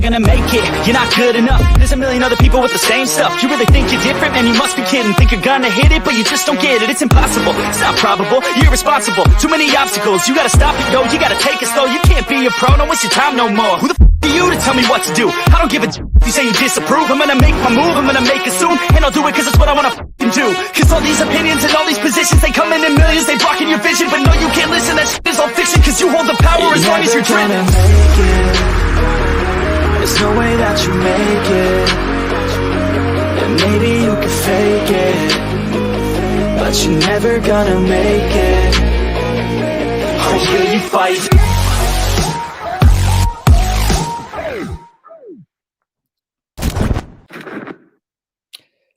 gonna make it. You're not good enough. There's a million other people with the same stuff. You really think you're different? Man, you must be kidding. Think you're gonna hit it, but you just don't get it. It's impossible. It's not probable. You're irresponsible. Too many obstacles. You gotta stop it, yo. You gotta take it slow. You can't be a pro. Don't waste your time no more. Who the are you to tell me what to do? I don't give a if you say you disapprove. I'm gonna make my move. I'm gonna make it soon. And I'll do it cause it's what I wanna do. Cause all these opinions and all these positions, they come in millions. They blocking your vision. But no, you can't listen. That shit is all fiction. Cause you hold the power as long as you're dreaming. There's no way that you make it. And maybe you can fake it, but you're never gonna make it. Oh, will you fight?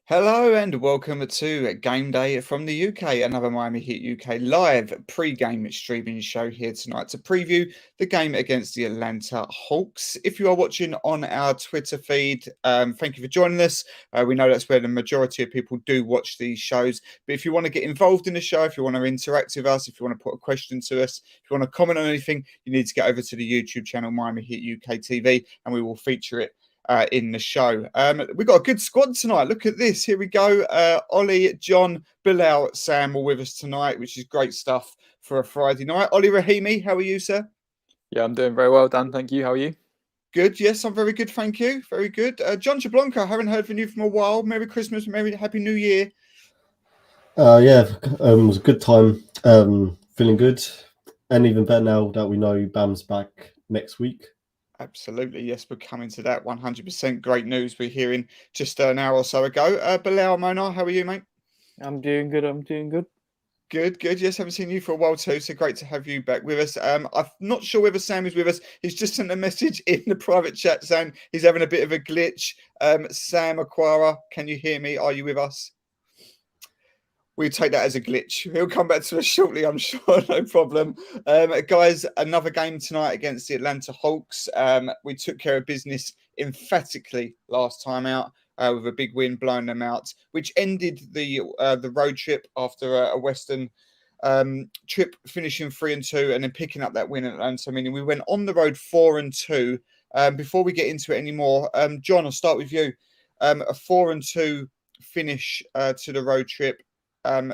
Hello and welcome to Gameday from the UK, another Miami Heat UK live pre-game streaming show here tonight to preview the game against the Atlanta Hawks. If you are watching on our Twitter feed, thank you for joining us. We know that's where the majority of people do watch these shows. But if you want to get involved in the show, if you want to interact with us, if you want to put a question to us, if you want to comment on anything, you need to get over to the YouTube channel Miami Heat UK TV and we will feature it in the show. We've got a good squad tonight. Look at this. Here we go. Olly, John, Bilal, Sam all with us tonight, which is great stuff for a Friday night. Olly Rahimi, how are you, sir? Yeah, I'm doing very well, Dan. Thank you. How are you? Good. Yes, I'm very good. Thank you. Very good. John Jablonka, I haven't heard from you from a while. Merry Christmas. Happy New Year. It was a good time. Feeling good. And even better now that we know Bam's back next week. Absolutely, yes, we're coming to that 100%. Great news we're hearing just an hour or so ago. Bilal, Mona, how are you, mate? I'm doing good. Good. Yes, haven't seen you for a while too, so great to have you back with us. I'm not sure whether Sam is with us. He's just sent a message in the private chat saying he's having a bit of a glitch. Sam Aquara, can you hear me? Are you with us? We'll take that as a glitch. He'll come back to us shortly, I'm sure. No problem. Guys, another game tonight against the Atlanta Hawks. We took care of business emphatically last time out with a big win, blowing them out, which ended the road trip after a Western trip, finishing 3-2 and then picking up that win at Atlanta. Meaning we went on the road 4-2. Before we get into it anymore, John, I'll start with you. A 4-2 finish to the road trip.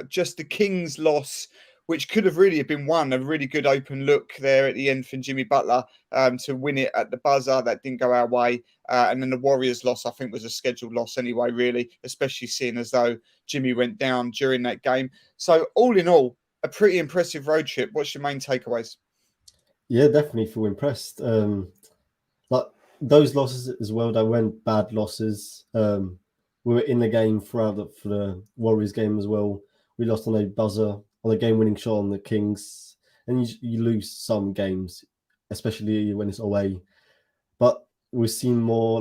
Just the Kings loss, which could have really been won. A really good open look there at the end from Jimmy Butler to win it at the buzzer. That didn't go our way. And then the Warriors loss, I think, was a scheduled loss anyway, really, especially seeing as though Jimmy went down during that game. So all in all, a pretty impressive road trip. What's your main takeaways? Yeah, definitely feel impressed. Like those losses as well, they weren't bad losses. We were in the game for the Warriors game as well. We lost on a buzzer, on a game-winning shot on the Kings. And you lose some games, especially when it's away. But we've seen more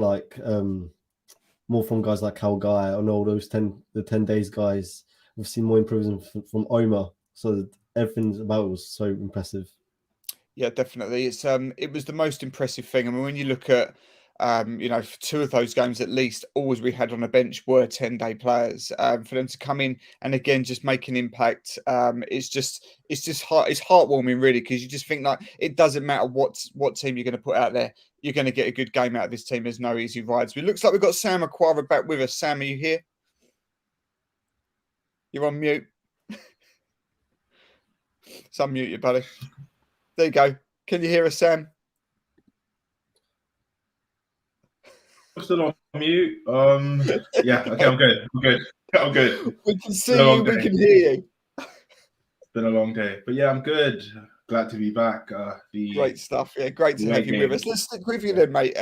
more from guys like Cal Guy and all those 10 days guys. We've seen more improvement from Omar. So everything about it was so impressive. Yeah, definitely. It was the most impressive thing. I mean, when you look at for two of those games at least, all we had on the bench were 10-day players. For them to come in and again just make an impact, it's heartwarming really, because you just think like it doesn't matter what team you're going to put out there, you're going to get a good game out of this team. There's no easy rides. It looks like we've got Sam Aquara back with us. Sam, are you here? You're on mute. So unmute you, buddy. There you go. Can you hear us, Sam? I'm still on mute. Yeah, okay, I'm good. We can see you, we can hear you. It's been a long day. But yeah, I'm good. Glad to be back. Great stuff. Yeah, great to have you with us. Let's stick with you then, mate.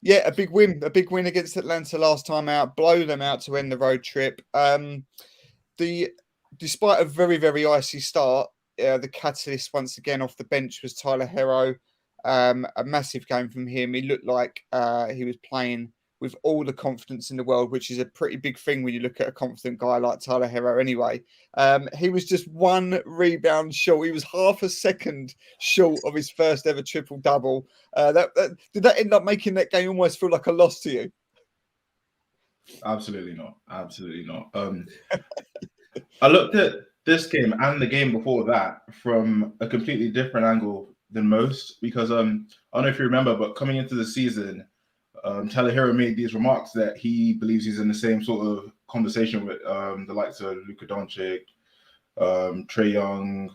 Yeah, a big win against Atlanta last time out. Blow them out to end the road trip. Despite a very, very icy start, the catalyst once again off the bench was Tyler Herro. A massive game from him. He looked like he was playing with all the confidence in the world, which is a pretty big thing when you look at a confident guy like Tyler Herro anyway. He was just one rebound short. He was half a second short of his first ever triple-double. Did that end up making that game almost feel like a loss to you? Absolutely not. I looked at this game and the game before that from a completely different angle than most because I don't know if you remember, but coming into the season, Tyler Herro made these remarks that he believes he's in the same sort of conversation with the likes of Luka Doncic, Trae Young,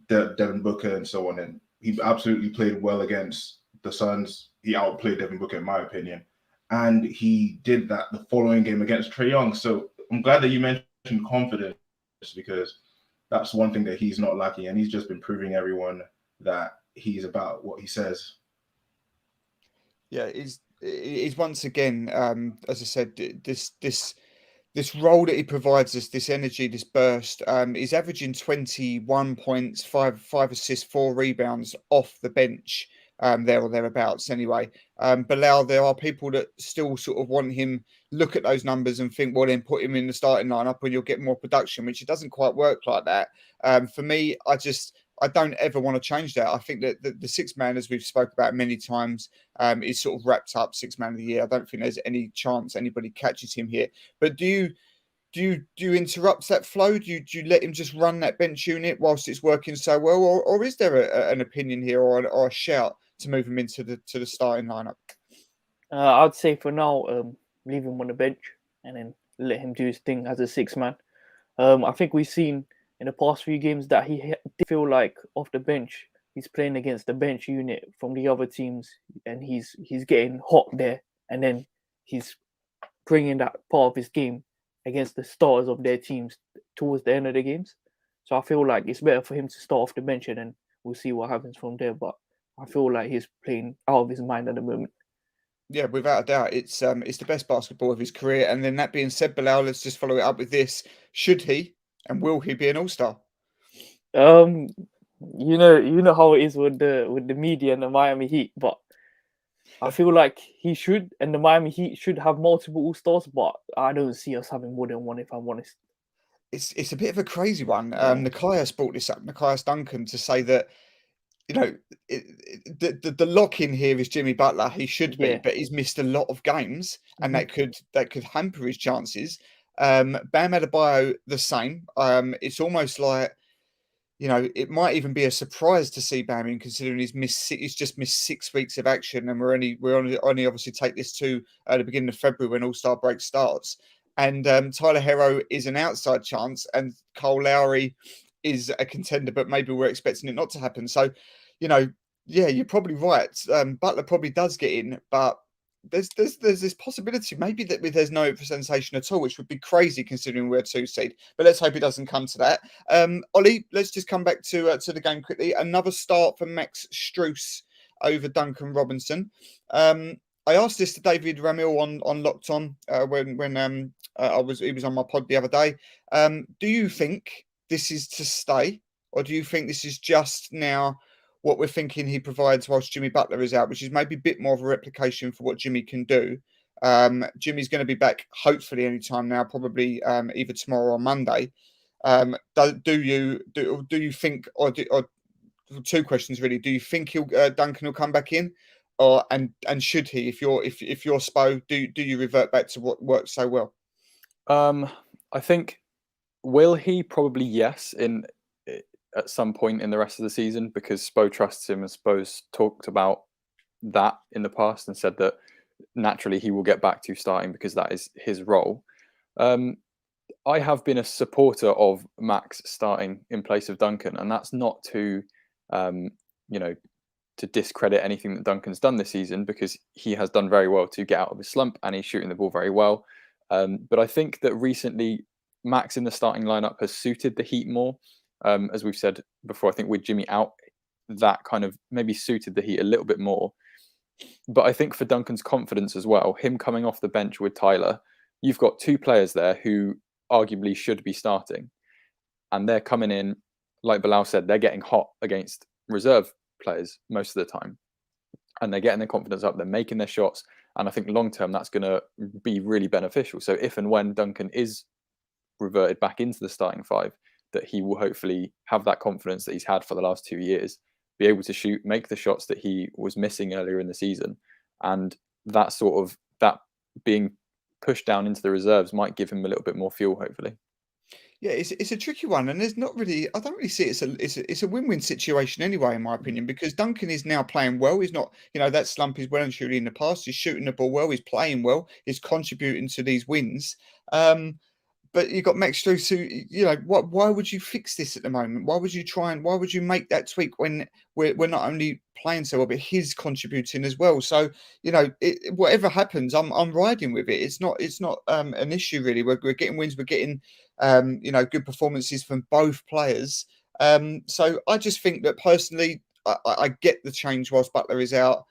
Devin Booker, and so on. And he absolutely played well against the Suns. He outplayed Devin Booker, in my opinion. And he did that the following game against Trae Young. So I'm glad that you mentioned confidence because that's one thing that he's not lacking. And he's just been proving everyone that he's about what he says. Yeah, he's once again, as I said, this role that he provides us, this energy, this burst. He's averaging 21 points, five assists, 4 rebounds off the bench, there or thereabouts. Anyway, Bilal, there are people that still sort of want him look at those numbers and think, well, then put him in the starting lineup and you'll get more production, which it doesn't quite work like that. For me, I don't ever want to change that. I think that the six man, as we've spoke about many times, is sort of wrapped up 6 man of the year. I don't think there's any chance anybody catches him here. But do you interrupt that flow? Do you let him just run that bench unit whilst it's working so well, or is there an opinion here or a shout to move him into the starting lineup? I'd say for now, leave him on the bench and then let him do his thing as a 6 man. I think we've seen in the past few games that he did feel like off the bench, he's playing against the bench unit from the other teams, and he's getting hot there, and then he's bringing that part of his game against the stars of their teams towards the end of the games. So I feel like it's better for him to start off the bench, and then we'll see what happens from there. But I feel like he's playing out of his mind at the moment. Yeah, without a doubt, it's the best basketball of his career. And then that being said, Bilal, let's just follow it up with this: should he and will he be an all-star? You know how it is with the media and the Miami Heat, but I feel like he should, and the Miami Heat should have multiple all-stars, but I don't see us having more than one, if I'm honest. It's a bit of a crazy one. Yeah. Nikias brought this up, Nikias Duncan, to say that the lock in here is Jimmy Butler. He should be, but he's missed a lot of games, and that could hamper his chances. Bam Adebayo the same. It's almost like it might even be a surprise to see Bam in, considering he's just missed 6 weeks of action, and we're only obviously take this to the beginning of February when All-Star break starts. And Tyler Herro is an outside chance, and Cole Lowry is a contender, but maybe we're expecting it not to happen. So, yeah, you're probably right. Butler probably does get in, but there's this possibility maybe that there's no sensation at all, which would be crazy considering we're a 2 seed. But let's hope it doesn't come to that. Olly, let's just come back to the game quickly. Another start for Max Strus over Duncan Robinson. I asked this to David Ramil on Locked On when he was on my pod the other day. Do you think this is to stay, or do you think this is just now what we're thinking he provides whilst Jimmy Butler is out, which is maybe a bit more of a replication for what Jimmy can do? Jimmy's going to be back hopefully anytime now, probably either tomorrow or Monday. Do you think, or 2 questions really? Do you think Duncan will come back in, and should he? If you're Spo, do you revert back to what worked so well? I think will he? Probably yes. At some point in the rest of the season, because Spo trusts him, and Spo's talked about that in the past and said that naturally he will get back to starting because that is his role. I have been a supporter of Max starting in place of Duncan, and that's not to to discredit anything that Duncan's done this season, because he has done very well to get out of his slump and he's shooting the ball very well. But I think that recently Max in the starting lineup has suited the Heat more. As we've said before, I think with Jimmy out, that kind of maybe suited the Heat a little bit more. But I think for Duncan's confidence as well, him coming off the bench with Tyler, you've got 2 players there who arguably should be starting. And they're coming in, like Bilal said, they're getting hot against reserve players most of the time. And they're getting their confidence up, they're making their shots. And I think long term, that's going to be really beneficial. So if and when Duncan is reverted back into the starting 5, that he will hopefully have that confidence that he's had for the last 2 years, be able to shoot, make the shots that he was missing earlier in the season. And that being pushed down into the reserves might give him a little bit more fuel, hopefully. Yeah, it's a tricky one, and there's not really. I don't really see it as it's a win-win situation anyway, in my opinion, because Duncan is now playing well. He's not, that slump is well and truly in the past. He's shooting the ball well. He's playing well. He's contributing to these wins. But you've got Max Strus who, why would you fix this at the moment? Why would you make that tweak when we're not only playing so well, but he's contributing as well? So, whatever happens, I'm riding with it. It's not an issue really. We're getting wins, we're getting good performances from both players. So I just think that personally, I get the change whilst Butler is out.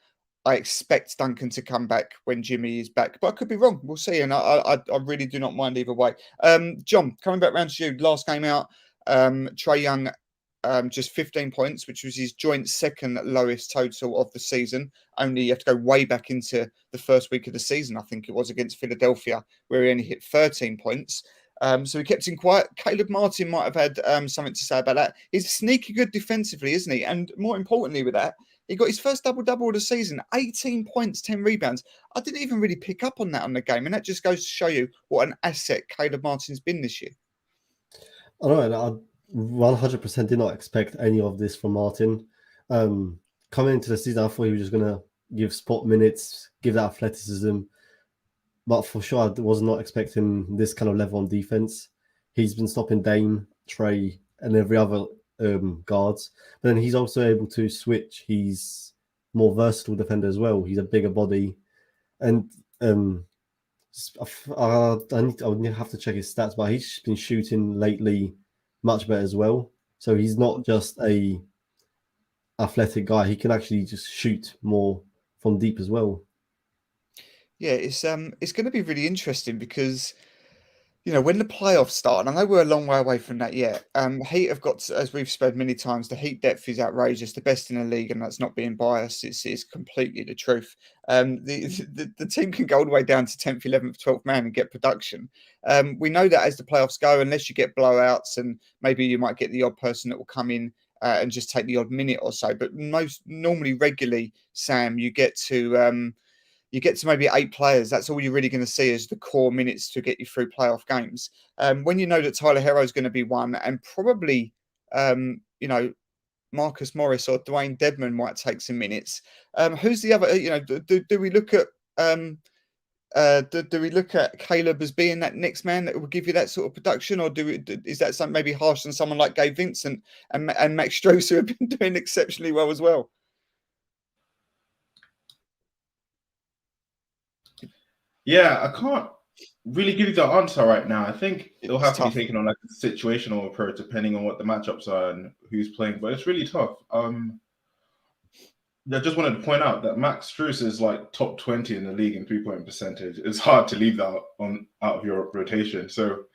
I expect Duncan to come back when Jimmy is back, but I could be wrong. We'll see. And I really do not mind either way. John, coming back round to you, last game out, Trae Young, just 15 points, which was his joint second lowest total of the season. Only you have to go way back into the first week of the season, I think it was, against Philadelphia, where he only hit 13 points. So he kept him quiet. Caleb Martin might have had something to say about that. He's sneaky good defensively, isn't he? And more importantly with that, he got his first double-double of the season, 18 points, 10 rebounds. I didn't even really pick up on that on the game, and that just goes to show you what an asset Caleb Martin's been this year. I know, I 100% did not expect any of this from Martin. Coming into the season, I thought he was just going to give spot minutes, give that athleticism. But for sure, I was not expecting this kind of level on defense. He's been stopping Dame, Trae, and every other guards. But then he's also able to switch. He's more versatile defender as well. He's a bigger body. And I would have to check his stats, but he's been shooting lately much better as well. So he's not just a athletic guy. He can actually just shoot more from deep as well. Yeah, it's going to be really interesting because, when the playoffs start, and I know we're a long way away from that yet. Heat have got, as we've said many times, the Heat depth is outrageous, the best in the league, and that's not being biased. It's completely the truth. The team can go all the way down to 10th, 11th, 12th man and get production. We know that as the playoffs go, unless you get blowouts, and maybe you might get the odd person that will come in and just take the odd minute or so. But normally, regularly, Sam, you get to maybe 8 players. That's all you're really going to see is the core minutes to get you through playoff games. When you know that Tyler Herro is going to be one, and probably, Marcus Morris or Dwayne Dedman might take some minutes. Who's the other? Do we look at do we look at Caleb as being that next man that will give you that sort of production, or is that something maybe harsh on someone like Gabe Vincent and Max Strus, who have been doing exceptionally well as well? Yeah, I can't really give you the answer right now. I think it'll have to be taken on like a situational approach depending on what the matchups are and who's playing. But it's really tough. I just wanted to point out that Max Strus is like top 20 in the league in 3-point percentage. It's hard to leave that out of your rotation. So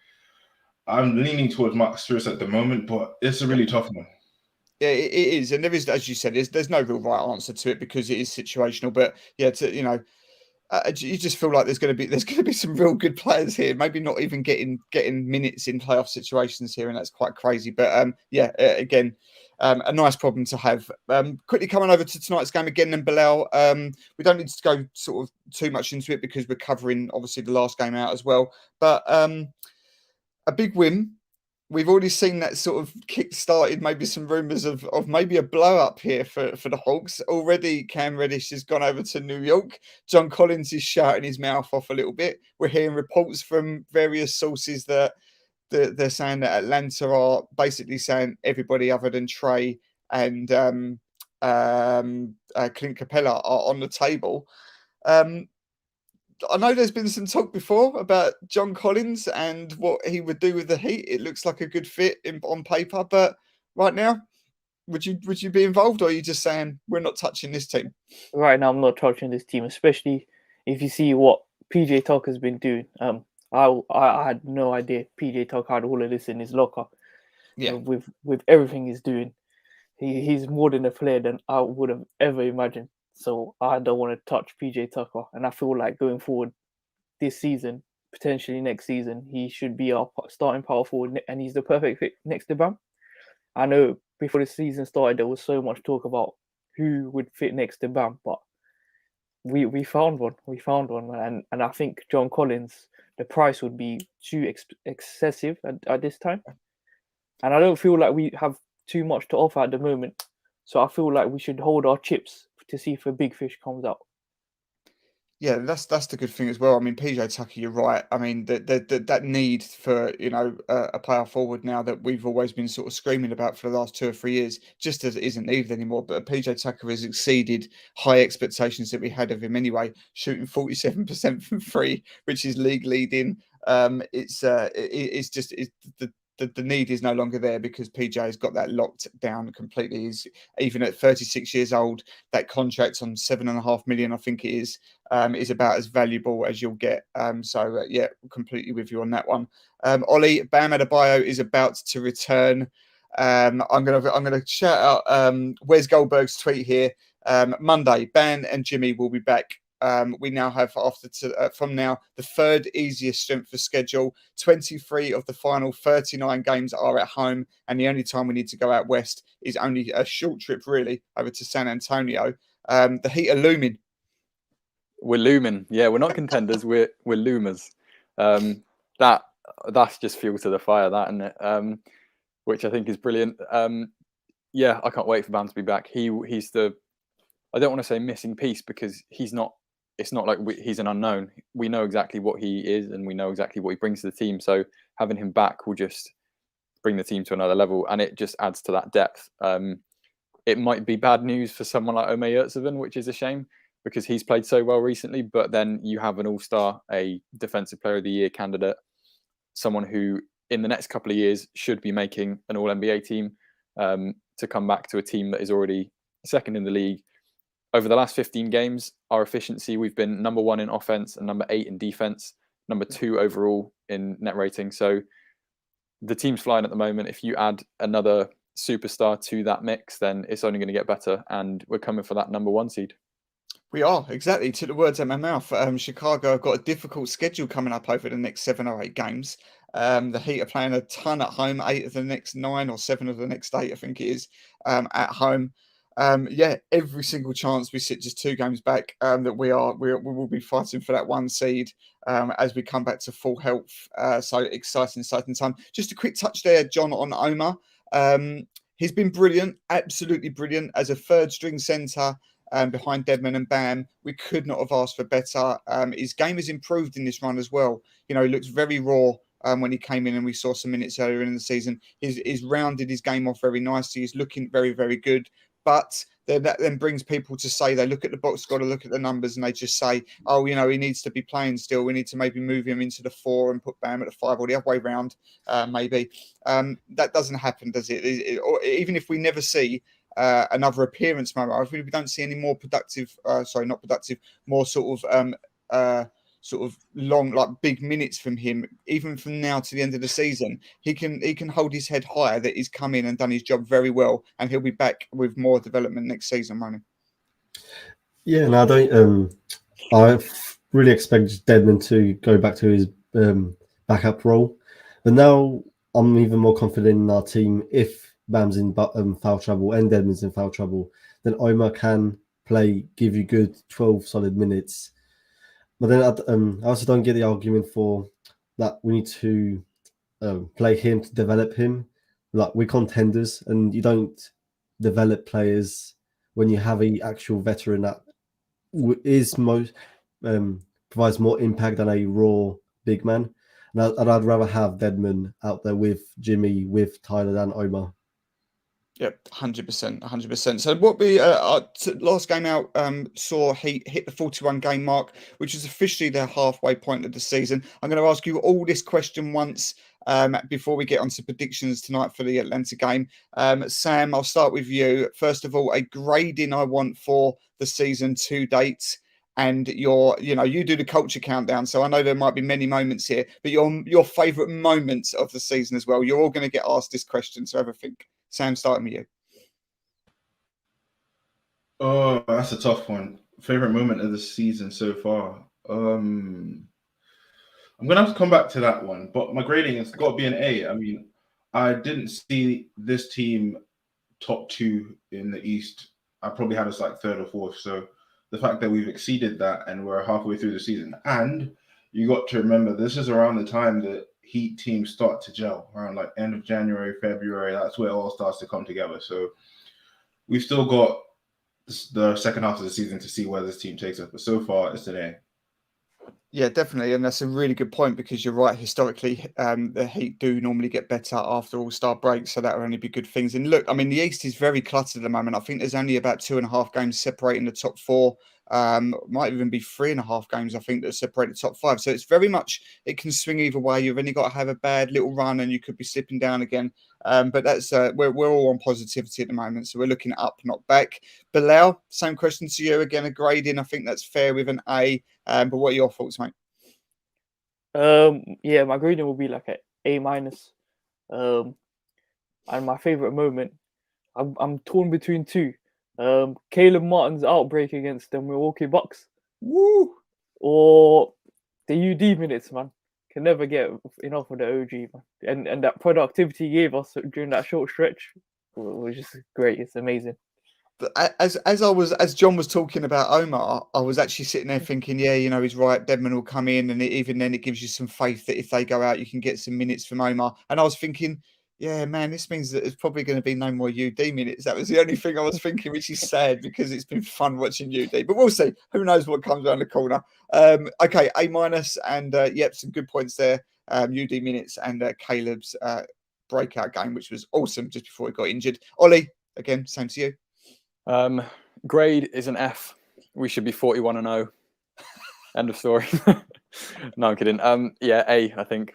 I'm leaning towards Max Strus at the moment, but it's a really tough one. Yeah, it is, and there is, as you said, there's no real right answer to it because it is situational. But yeah, you just feel like there's going to be some real good players here. Maybe not even getting minutes in playoff situations here, and that's quite crazy. But again, a nice problem to have. Quickly coming over to tonight's game again, and Bilal. We don't need to go sort of too much into it because we're covering obviously the last game out as well. But a big win. We've already seen that sort of kick-started maybe some rumours of maybe a blow-up here for the Hawks. Already Cam Reddish has gone over to New York. John Collins is shouting his mouth off a little bit. We're hearing reports from various sources that they're saying that Atlanta are basically saying everybody other than Trae and Clint Capella are on the table. I know there's been some talk before about John Collins and what he would do with the Heat. It looks like a good fit on paper, but right now, would you be involved, or are you just saying we're not touching this team? Right now, I'm not touching this team, especially if you see what PJ Tucker's been doing. I had no idea PJ Tucker had all of this in his locker. Yeah, with everything he's doing, he's more than a player than I would have ever imagined. So I don't want to touch PJ Tucker. And I feel like going forward this season, potentially next season, he should be our starting power forward, and he's the perfect fit next to Bam. I know before the season started, there was so much talk about who would fit next to Bam, but we found one. We found one. And I think John Collins, the price would be too excessive at this time. And I don't feel like we have too much to offer at the moment. So I feel like we should hold our chips to see if a big fish comes out. Yeah, that's the good thing as well. I mean, PJ Tucker, you're right. I mean, that need for a player forward now that we've always been sort of screaming about for the last 2 or 3 years just isn't needed anymore. But PJ Tucker has exceeded high expectations that we had of him anyway, shooting 47% from free, which is league leading. It's the need is no longer there because PJ has got that locked down completely. He's even at 36 years old, that contract on 7.5 million, I think it is about as valuable as you'll get. Yeah, completely with you on that one. Olly, Bam Adebayo is about to return. I'm gonna shout out Wes Goldberg's tweet here. Monday, Ban and Jimmy will be back. We now have from now the third easiest strength of schedule. 23 of the final 39 games are at home, and the only time we need to go out west is only a short trip, really, over to San Antonio. The Heat are looming. We're looming. Yeah, we're not contenders. We're loomers. That's just fuel to the fire, that, isn't it? Which I think is brilliant. Yeah, I can't wait for Bam to be back. He's the, I don't want to say missing piece because he's not. It's not like he's an unknown. We know exactly what he is and we know exactly what he brings to the team. So having him back will just bring the team to another level, and it just adds to that depth. It might be bad news for someone like Omer Yurtseven, which is a shame because he's played so well recently. But then you have an all-star, a Defensive Player of the Year candidate, someone who in the next couple of years should be making an All-NBA team, to come back to a team that is already second in the league. Over the last 15 games, our efficiency, we've been number 1 in offense and number 8 in defense, number 2 overall in net rating. So the team's flying at the moment. If you add another superstar to that mix, then it's only going to get better. And we're coming for that number 1 seed. We are, exactly. Took the words out of my mouth. Chicago have got a difficult schedule coming up over the next 7 or 8 games. The Heat are playing a ton at home, 8 of the next 9 or 7 of the next 8, I think it is, at home. Yeah, every single chance we sit just 2 games back, that we will be fighting for that 1 seed as we come back to full health. So exciting time. Just a quick touch there, John, on Omer. He's been brilliant, absolutely brilliant as a third string centre behind Dedmon and Bam. We could not have asked for better. His game has improved in this run as well. He looks very raw. When he came in and we saw some minutes earlier in the season, he's rounded his game off very nicely. He's looking very, very good. But that then brings people to say, they look at the box score, to look at the numbers, and they just say, oh, he needs to be playing still. We need to maybe move him into the 4 and put Bam at the 5 or the other way around, maybe. That doesn't happen, does it? Or even if we never see another appearance, if we don't see any more more sort of long, like big minutes from him, even from now to the end of the season, he can hold his head higher that he's come in and done his job very well, and he'll be back with more development next season, won't he? Yeah, and I really expect Dedmon to go back to his backup role, but now I'm even more confident in our team. If Bam's in foul trouble and Dedmon's in foul trouble, then Omer can give you good 12 solid minutes. But then I also don't get the argument for that we need to play him to develop him. Like, we're contenders, and you don't develop players when you have an actual veteran that provides more impact than a raw big man. And I'd rather have Dedmon out there with Jimmy, with Tyler, than Omer. Yep, 100%. So what we last game out saw Heat hit the 41 game mark, which is officially their halfway point of the season. I'm going to ask you all this question once before we get on to predictions tonight for the Atlanta game. Sam, I'll start with you. First of all, a grading I want for the season to date. And you do the culture countdown, so I know there might be many moments here, but your favourite moments of the season as well. You're all going to get asked this question, so have a think. Sam, starting with you. Oh, that's a tough one. Favorite moment of the season so far. I'm gonna have to come back to that one, but my grading has got to be an A. I mean, I didn't see this team top 2 in the East. I probably had us like 3rd or 4th. So the fact that we've exceeded that and we're halfway through the season, and you got to remember this is around the time that Heat teams start to gel, around like end of January, February. That's where it all starts to come together. So we've still got the second half of the season to see where this team takes us. But so far, it's an A. Yeah, definitely, and that's a really good point because you're right. Historically, the Heat do normally get better after All-Star break, so that will only be good things. And look, I mean, the East is very cluttered at the moment. I think there's only about 2.5 games separating the top four. Might even be 3.5 games, I think, that separate the top five. So it's very much, it can swing either way. You've only got to have a bad little run and you could be slipping down again. But that's we're all on positivity at the moment, so we're looking up, not back. Bilal, same question to you again. A grading, I think that's fair with an A. But what are your thoughts, mate? Yeah, my grading will be like an A minus. And my favorite moment, I'm torn between two. Caleb Martin's outbreak against the Milwaukee Bucks. Woo! Or the UD minutes, man. Can never get enough of the OG, man. And that productivity he gave us during that short stretch was just great. It's amazing. As John was talking about Omar, I was actually sitting there thinking, yeah, you know, he's right. Deadman will come in, and even then, it gives you some faith that if they go out, you can get some minutes from Omar. And I was thinking, yeah, man, this means that there's probably going to be no more UD minutes. That was the only thing I was thinking, which is sad because it's been fun watching UD. But we'll see. Who knows what comes around the corner? Okay, A minus, and yep, some good points there. UD minutes and Caleb's breakout game, which was awesome just before he got injured. Ollie, again, same to you. Grade is an F. We should be 41-0. End of story. No, I'm kidding. Yeah, A. I think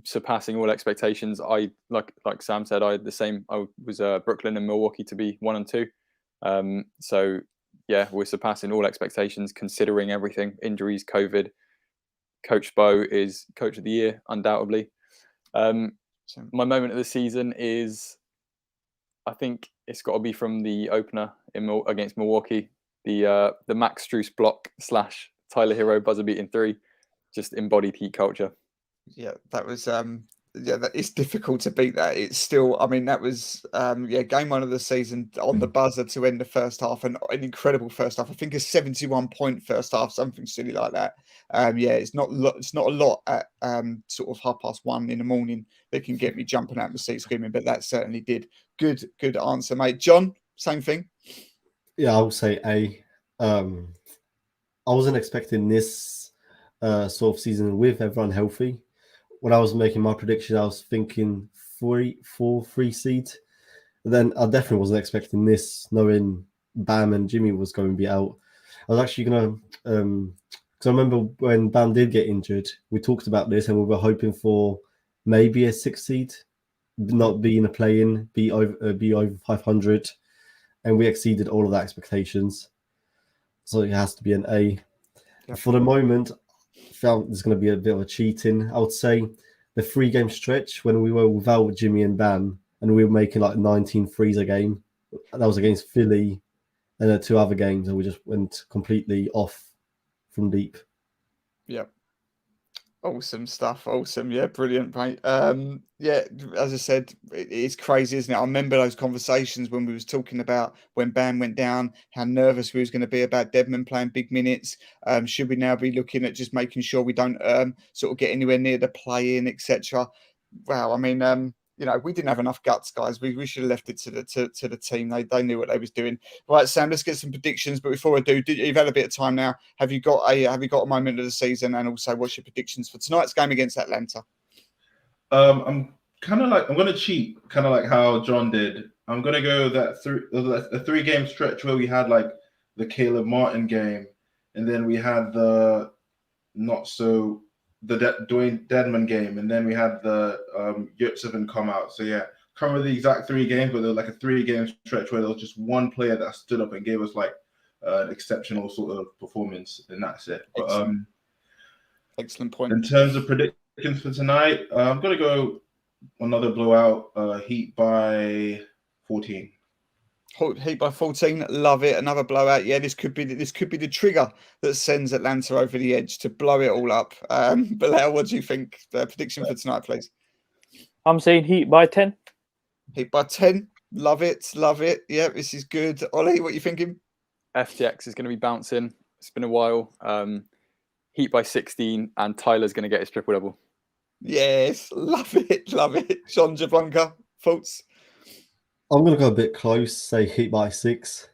surpassing all expectations. I like Sam said. I had the same. I was Brooklyn and Milwaukee to be 1 and 2. So yeah, we're surpassing all expectations considering everything. Injuries, COVID. Coach Bo is coach of the year, undoubtedly. My moment of the season is, I think it's got to be from the opener against Milwaukee, the Max Strus block / Tyler Herro buzzer beating 3, just embodied Heat culture. Yeah, that was it's difficult to beat that. It's still, I mean, that was game 1 of the season on the buzzer to end the first half, and an incredible first half. I think a 71-point first half, something silly like that. It's not a lot at sort of 1:30 in the morning that can get me jumping out of the seat screaming, but that certainly did. Good answer, mate. John, same thing. Yeah, I would say A. I wasn't expecting this sort of season with everyone healthy. When I was making my prediction, I was thinking 3 seed. And then I definitely wasn't expecting this, knowing Bam and Jimmy was going to be out. I was actually going to, because I remember when Bam did get injured, we talked about this and we were hoping for maybe a 6 seed, not being a play-in, be over 500, and we exceeded all of the expectations. So it has to be an A. Yep. For the moment, I felt there's going to be a bit of a cheating. I would say the 3-game stretch when we were without Jimmy and Bam, and we were making like 19 threes a game. That was against Philly, and then 2 other games, and we just went completely off from deep. Yep. Awesome stuff. Awesome. Yeah, brilliant, mate. As I said, it's crazy, isn't it? I remember those conversations when we was talking about when Bam went down, how nervous we was going to be about Deadman playing big minutes. Should we now be looking at just making sure we don't sort of get anywhere near the play-in, etc.? Wow, I mean, we didn't have enough guts, guys. We should have left it to the team. They knew what they was doing. Right, Sam, let's get some predictions. But before I do, you've had a bit of time now. Have you got a moment of the season? And also, what's your predictions for tonight's game against Atlanta? I'm going to cheat, kind of like how John did. I'm going to go that 3-game stretch where we had like the Caleb Martin game, and then we had the Dwayne Dedman game, and then we had the Yurtseven come out. So yeah, can't remember the exact 3 games, but there was like a 3-game stretch where there was just one player that stood up and gave us like an exceptional sort of performance, and that's it. But excellent point. In terms of predictions for tonight, I'm gonna go another blowout. Heat by 14. Heat by 14, love it. Another blowout. Yeah, this could be the trigger that sends Atlanta over the edge to blow it all up. Bilal, what do you think? Prediction for tonight, please. I'm saying Heat by 10. Heat by 10, love it. Yeah, this is good. Ollie, what are you thinking? FTX is going to be bouncing. It's been a while. Heat by 16, and Tyler's going to get his triple-double. Yes, love it, love it. Sean Jablanka, thoughts? I'm going to go a bit close, say Heat by 6.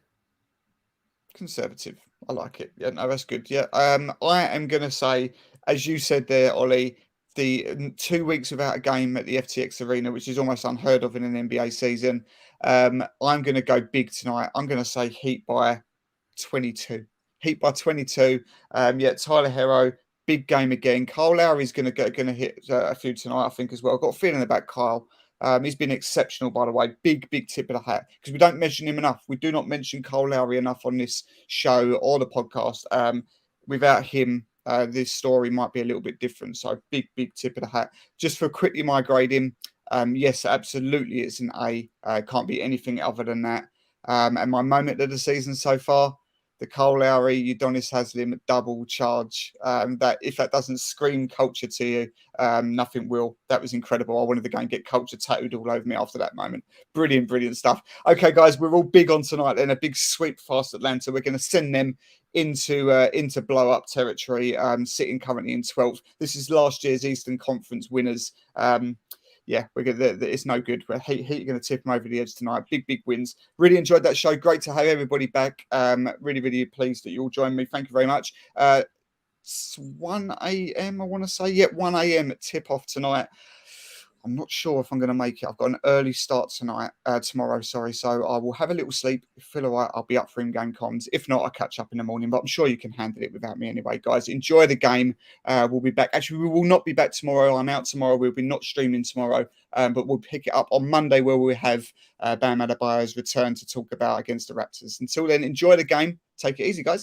Conservative. I like it. Yeah, no, that's good. Yeah. I am going to say, as you said there, Ollie, the 2 weeks without a game at the FTX Arena, which is almost unheard of in an NBA season. I'm going to go big tonight. I'm going to say Heat by 22. Heat by 22. Yeah, Tyler Herro, big game again. Kyle Lowry's going to hit a few tonight, I think, as well. I've got a feeling about Kyle. He's been exceptional, by the way. Big tip of the hat, because we don't mention him enough. We do not mention Kyle Lowry enough on this show or the podcast. Without him, this story might be a little bit different. So big tip of the hat. Just for quickly my grading, yes, absolutely, it's an A. Can't be anything other than that. And my moment of the season so far, the Kyle Lowry, Udonis Haslem double charge. That if that doesn't scream culture to you, nothing will. That was incredible. I wanted to go and get culture tattooed all over me after that moment. Brilliant stuff. Okay, guys, we're all big on tonight. Then a big sweep past Atlanta. We're going to send them into blow up territory. Sitting currently in 12th. This is last year's Eastern Conference winners. Yeah, it's no good. Heat are going to tip them over the edge tonight. Big wins. Really enjoyed that show. Great to have everybody back. Really pleased that you all joined me. Thank you very much. It's 1 a.m. I want to say. Yeah, 1 a.m. tip off tonight. I'm not sure if I'm going to make it. I've got an early start tomorrow, sorry. So I will have a little sleep. If I feel all right, I'll be up for in-game comms. If not, I'll catch up in the morning. But I'm sure you can handle it without me anyway, guys. Enjoy the game. We'll be back. Actually, we will not be back tomorrow. I'm out tomorrow. We'll be not streaming tomorrow. But we'll pick it up on Monday, where we have Bam Adebayo's return to talk about against the Raptors. Until then, enjoy the game. Take it easy, guys.